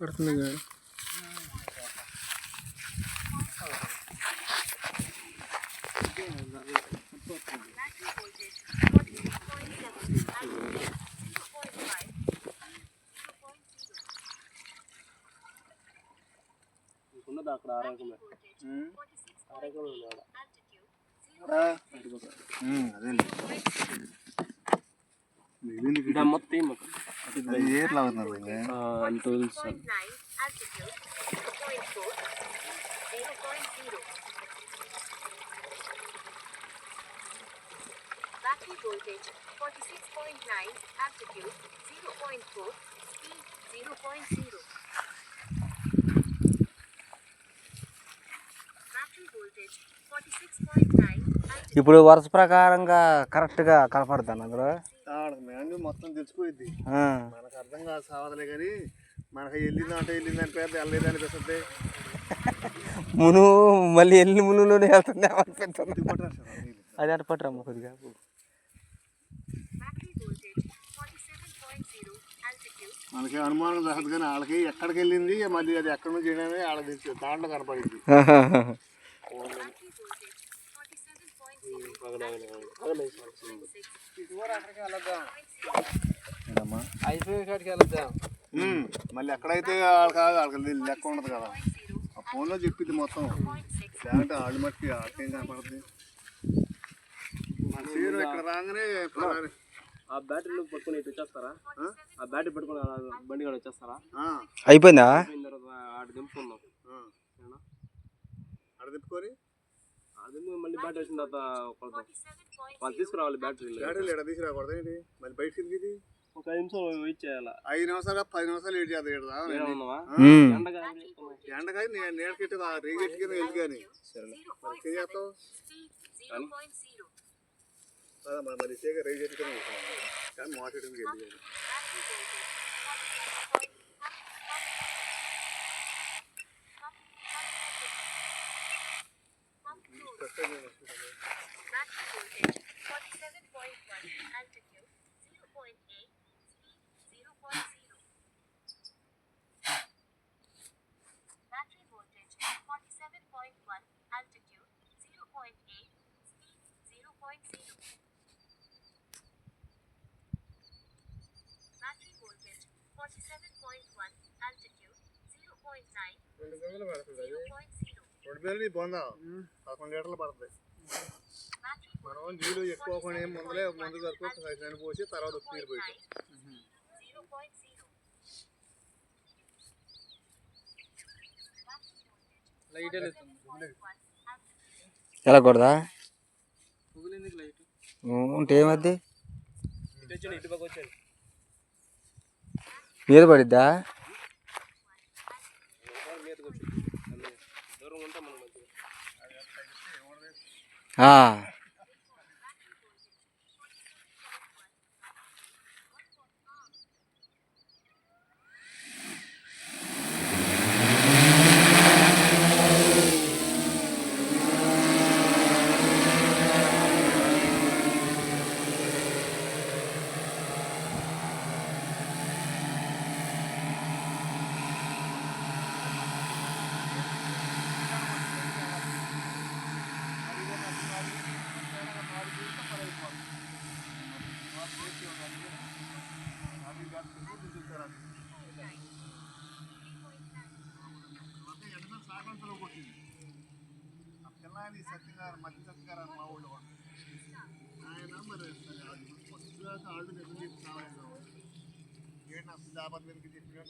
పడుతుంది కదా. అక్కడ ఆరోగ్యమే మొత్తం ఏట్లా అవుతున్నారు అంత తెలుసు. Battery voltage 46.9, altitude 0.4, speed 0.0. Battery voltage 46.9, altitude. ఇప్పుడు వరుస ప్రకారంగా కరెక్ట్గా కనపడుతుంది అందులో మొత్తం తెలిసిపోయింది. మనకు అర్థం కాదు సావదలే కానీ మనకు వెళ్ళిందంటే వెళ్ళిందని పేరు వెళ్ళలేదు అనిపిస్తుంది. మును మళ్ళీ వెళ్ళి మునులోనే వెళ్తుంది అనిపిస్తుంది. అది అంటే పట్టరమ్మ కొద్దిగా. మనకి అనుమానం రాదు కానీ వాళ్ళకి ఎక్కడికి వెళ్ళింది మళ్ళీ అది ఎక్కడి నుంచి చేయడానికి వాళ్ళకి తెలిసి దాంట్లో కనపడింది. మళ్ళీ ఎక్కడైతే వాళ్ళకి కాదు వాళ్ళకి లెక్క ఉండదు కదా. ఆ ఫోన్లో చెప్పింది మొత్తం. లేదంటే వాళ్ళు మట్టి వాళ్ళకేం కనపడుతుంది. మన సీరు ఇక్కడ రాగానే ఆ బ్యాటరీలో పట్టుకుని ఇటు వచ్చేస్తారా? ఆ బ్యాటరీ పట్టుకుని బండి కూడా వచ్చేస్తారా? అయిపోయిందా? ఆడ దింపుకుందాం. ఆడ దింపుకొని అది మళ్ళీ బ్యాటరీ వచ్చిన తర్వాత వాళ్ళు తీసుకురావాలి. బ్యాటరీ ఎక్కడ తీసుకురాకూడదు ఏంటి మళ్ళీ బయటకి వెళ్ళి ఒక 5 నిమిషాలు వెయిట్ చేయాలి. 5 నిమిషాలు 10 నిమిషాలు వెయిట్ చేద్దాం. ఎండకాయ నేడకెట్టి రేగెట్టి వెళ్ళి కానీ ఏం చేస్తావు కదా మరి రేగెట్టి కానీ మోటార్కి వెళ్ళి బొందా 11 లీటర్లు పడుతుంది. మనం నీళ్ళు ఎక్కువ ముందలే ముందు వరకు పోసి తర్వాత నీరు పోయి వెళ్ళకూడదా? ఉంటే ఏమద్ది మీద పడిద్దా? సత్యగారు మధ్య సత్యగారు మా ఊళ్ళో ఆయన మరి వాళ్ళు నిజం చెప్పి కావాలి ఏంటి అసలు జాబర్ మీదకి చెప్పినట్టు